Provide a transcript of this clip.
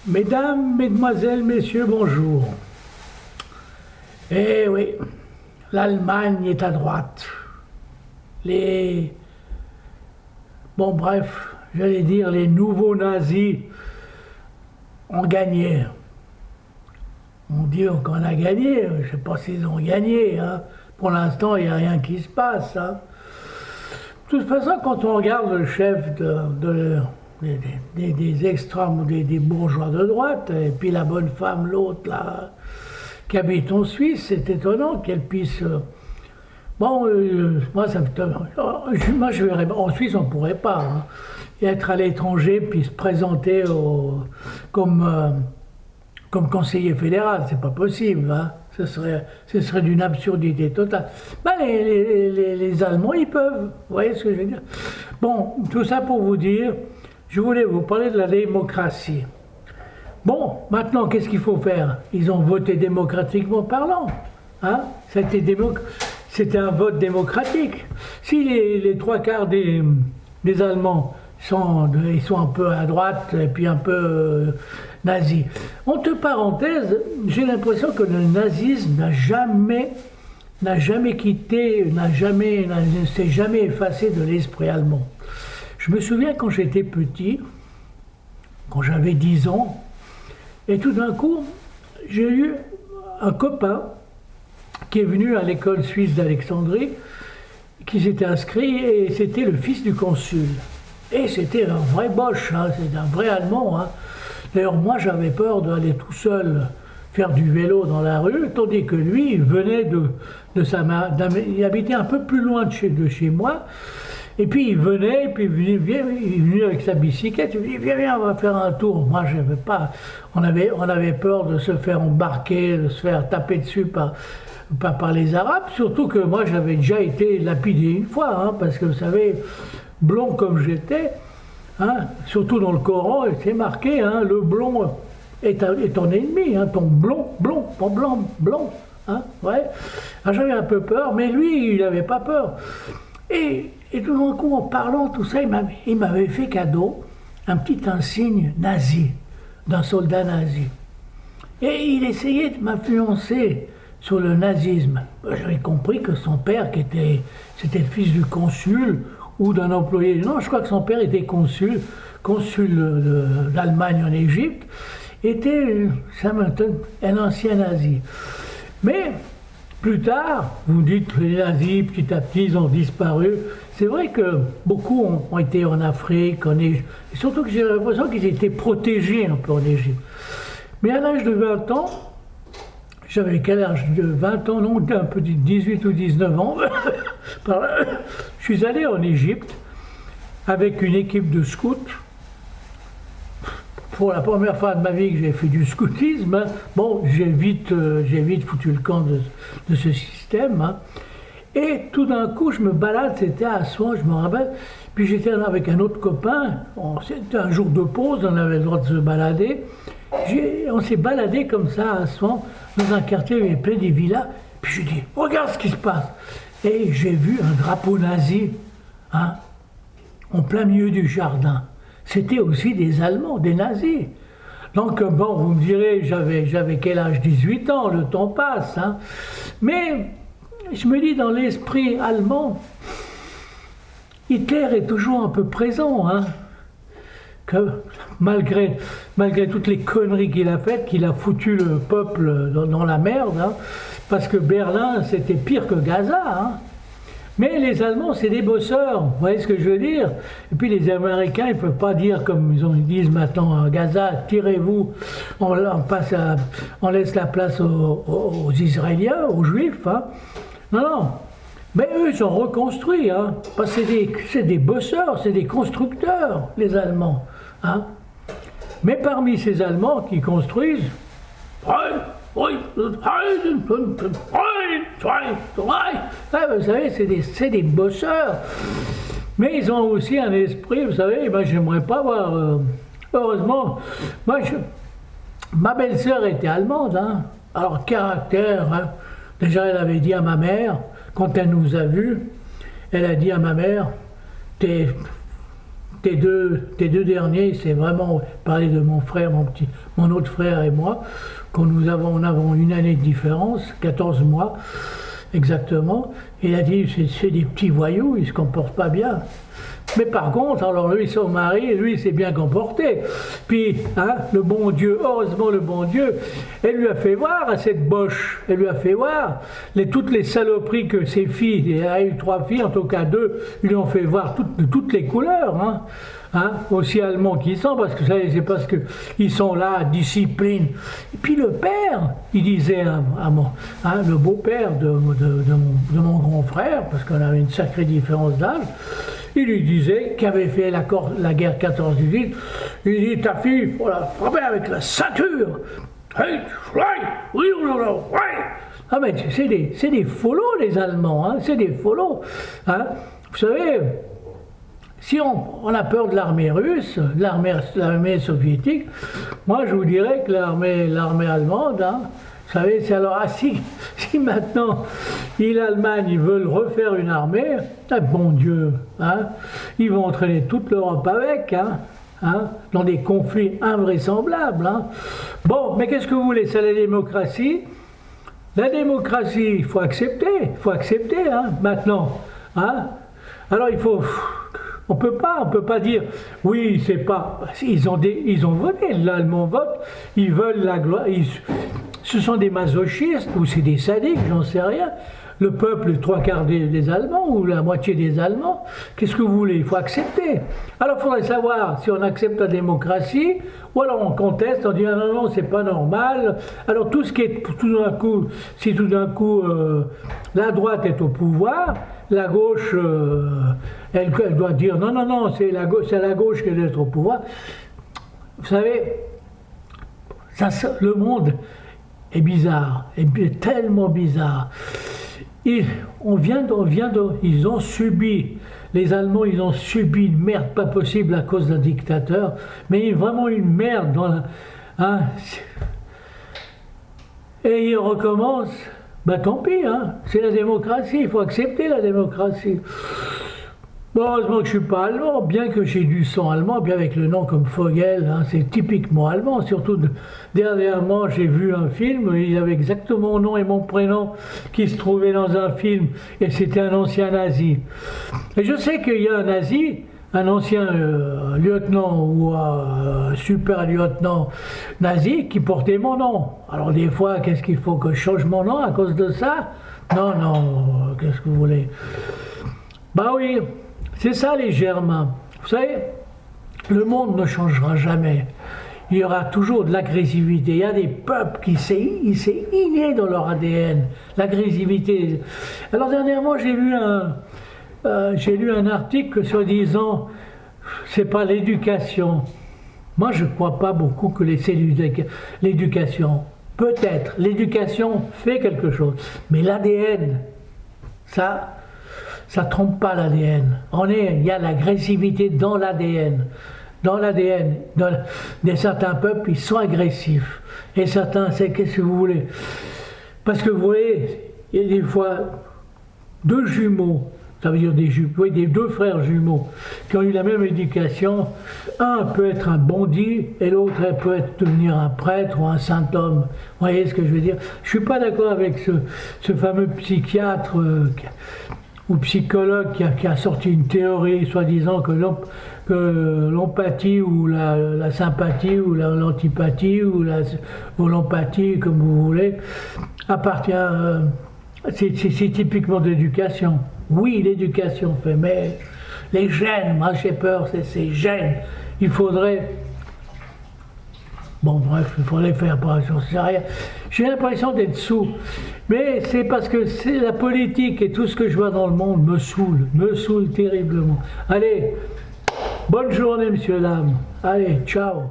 Mesdames, Mesdemoiselles, Messieurs, bonjour. Eh oui, l'Allemagne est à droite. Les... Bon bref, j'allais dire les nouveaux nazis ont gagné. On dit qu'on a gagné, je ne sais pas s'ils ont gagné. Hein. Pour l'instant, il n'y a rien qui se passe. Hein. De toute façon, quand on regarde le chef des extrêmes ou des bourgeois de droite, et puis la bonne femme, l'autre, là, qui habite en Suisse, c'est étonnant qu'elle puisse... moi, moi, je verrais... En Suisse, on ne pourrait pas. Hein, être à l'étranger, puis se présenter comme conseiller fédéral, c'est pas possible. Hein. Ce serait d'une absurdité totale. Ben, les Allemands, ils peuvent. Vous voyez ce que je veux dire? Bon, tout ça pour vous dire, je voulais vous parler de la démocratie. Bon, maintenant, qu'est-ce qu'il faut faire? Ils ont voté démocratiquement parlant. Hein? C'était un vote démocratique. Si les trois quarts des Allemands ils sont un peu à droite et puis un peu nazis. Entre parenthèses, j'ai l'impression que le nazisme n'a jamais quitté, ne s'est jamais effacé de l'esprit allemand. Je me souviens quand j'étais petit, quand j'avais 10 ans, et tout d'un coup, j'ai eu un copain qui est venu à l'école suisse d'Alexandrie, qui s'était inscrit, et c'était le fils du consul. Et c'était un vrai Boche, hein, c'était un vrai Allemand. Hein. D'ailleurs, moi, j'avais peur d'aller tout seul faire du vélo dans la rue, tandis que lui, il venait il habitait un peu plus loin de chez moi. Et puis il venait, et puis il est venu avec sa bicyclette, il dit viens, on va faire un tour. Moi, je n'avais pas. On avait peur de se faire embarquer, de se faire taper dessus par les Arabes, surtout que moi, j'avais déjà été lapidé une fois, hein, parce que vous savez. Blond comme j'étais, hein, surtout dans le Coran, c'est marqué, hein, le blond est ton ennemi, hein, ton blond, pas blond, hein, ouais. Alors, j'avais un peu peur, mais lui, il n'avait pas peur. Et tout d'un coup, en parlant, tout ça, il m'avait fait cadeau un petit insigne nazi, d'un soldat nazi. Et il essayait de m'influencer sur le nazisme. J'avais compris que son père, c'était le fils du consul, ou d'un employé. Non, je crois que son père était consul d'Allemagne en Égypte, était un ancien nazi. Mais plus tard, vous dites que les nazis, petit à petit, ils ont disparu. C'est vrai que beaucoup ont été en Afrique, en Égypte, et surtout que j'ai l'impression qu'ils étaient protégés un peu en Égypte. Mais à l'âge de 20 ans, j'avais quel âge de 20 ans, non, un peu de 18 ou 19 ans, je suis allé en Égypte avec une équipe de scouts. Pour la première fois de ma vie que j'ai fait du scoutisme, hein. Bon, j'ai vite foutu le camp de ce système. Hein. Et tout d'un coup, je me balade, c'était à Assouan, je me rappelle, puis j'étais là avec un autre copain, c'était un jour de pause, on avait le droit de se balader. On s'est baladé comme ça à Assouan, dans un quartier où il y avait plein de villas, puis je dis, regarde ce qui se passe. Et j'ai vu un drapeau nazi, hein, en plein milieu du jardin. C'était aussi des Allemands, des nazis. Donc bon, vous me direz, j'avais quel âge? 18 ans, le temps passe. Hein. Mais je me dis, dans l'esprit allemand, Hitler est toujours un peu présent. Hein. Que malgré toutes les conneries qu'il a faites, qu'il a foutu le peuple dans la merde, hein, parce que Berlin, c'était pire que Gaza. Hein. Mais les Allemands, c'est des bosseurs, vous voyez ce que je veux dire? Et puis les Américains, ils ne peuvent pas dire, comme ils disent maintenant à Gaza, tirez-vous, on laisse la place aux Israéliens, aux Juifs. Hein. Non. Mais eux, ils ont reconstruit, hein, parce que c'est des bosseurs, c'est des constructeurs, les Allemands. Hein. Mais parmi ces Allemands qui construisent, vous savez, c'est des bosseurs. Mais ils ont aussi un esprit, vous savez, j'aimerais pas voir... heureusement, ma belle-sœur était allemande, hein. Alors caractère, hein. Déjà elle avait dit à ma mère, quand elle nous a vus, elle a dit à ma mère, tes deux derniers, c'est vraiment parler de mon frère, mon autre frère et moi, nous avons une année de différence, 14 mois exactement. Il a dit, c'est des petits voyous, ils se comportent pas bien. Mais par contre, alors lui, son mari, lui, s'est bien comporté. Puis, hein, le bon Dieu, heureusement le bon Dieu, elle lui a fait voir à cette boche, elle lui a fait voir toutes les saloperies que ses filles, elle a eu 3 filles, en tout cas 2, ils lui ont fait voir toutes les couleurs, hein. Hein, aussi allemands qu'ils sont, parce que c'est parce qu'ils sont là, discipline. Et puis le père, il disait à moi, hein, le beau-père de mon grand frère, parce qu'on avait une sacrée différence d'âge, il lui disait, qui avait fait la guerre 14-18, il dit, ta fille, il faut la frapper avec la ceinture. Ah mais c'est des folos les Allemands, hein, c'est des folos. Hein. Vous savez, si on a peur de l'armée russe, l'armée soviétique, moi je vous dirais que l'armée allemande, hein, vous savez, c'est alors, si maintenant l'Allemagne, ils veulent refaire une armée, ah, bon Dieu, hein, ils vont entraîner toute l'Europe avec, hein, dans des conflits invraisemblables. Hein. Bon, mais qu'est-ce que vous voulez, c'est la démocratie. La démocratie, il faut accepter, hein, maintenant. Hein. Alors il faut... On peut pas dire, oui, c'est pas... Ils ont voté, l'Allemand vote, ils veulent la gloire, ce sont des masochistes, ou c'est des sadiques, j'en sais rien. Le peuple, les 3/4 des Allemands, ou la moitié des Allemands, qu'est-ce que vous voulez? Il faut accepter. Alors il faudrait savoir si on accepte la démocratie, ou alors on conteste, on dit, ah, non, non, c'est pas normal. Alors tout ce qui est, tout d'un coup, si tout d'un coup, la droite est au pouvoir, la gauche, elle doit dire non, non, non, c'est la gauche qui doit être au pouvoir. Vous savez, le monde est bizarre, est tellement bizarre. Ils ont subi, les Allemands, ils ont subi une merde pas possible à cause d'un dictateur, mais vraiment une merde dans la, hein, et ils recommencent. Ben tant pis, hein, c'est la démocratie, il faut accepter la démocratie. Bon, heureusement que je ne suis pas allemand, bien que j'ai du sang allemand, bien avec le nom comme Vogel, hein, c'est typiquement allemand. Surtout, dernièrement, j'ai vu un film, il avait exactement mon nom et mon prénom qui se trouvaient dans un film, et c'était un ancien nazi. Et je sais qu'il y a un nazi, un ancien lieutenant ou super lieutenant nazi qui portait mon nom. Alors des fois, qu'est-ce qu'il faut que je change mon nom à cause de ça? Non, non, qu'est-ce que vous voulez? Bah oui, c'est ça les Germains. Vous savez, le monde ne changera jamais. Il y aura toujours de l'agressivité. Il y a des peuples qui c'est inné dans leur ADN, l'agressivité. Alors dernièrement, j'ai lu un article soi-disant, c'est pas l'éducation. Moi, je ne crois pas beaucoup que c'est l'éducation. Peut-être, l'éducation fait quelque chose, mais l'ADN, ça trompe pas l'ADN. Il y a l'agressivité dans l'ADN. Dans l'ADN, certains peuples, ils sont agressifs. Et certains, c'est qu'est-ce que vous voulez? Parce que vous voyez, il y a des fois 2 jumeaux, ça veut dire des 2 frères jumeaux qui ont eu la même éducation. Un peut être un bandit et l'autre peut devenir un prêtre ou un saint homme. Vous voyez ce que je veux dire? Je ne suis pas d'accord avec ce fameux psychiatre ou psychologue qui a sorti une théorie soi-disant que l'empathie ou la sympathie ou l'antipathie ou l'empathie, comme vous voulez, appartient... c'est typiquement de l'éducation. Oui, l'éducation fait, mais les gènes, moi j'ai peur, c'est ces gènes. Il faudrait... Bon, bref, il faudrait faire pas, j'en sais rien. J'ai l'impression d'être sous. Mais c'est parce que c'est la politique et tout ce que je vois dans le monde me saoule terriblement. Allez, bonne journée, messieurs, dames. Allez, ciao.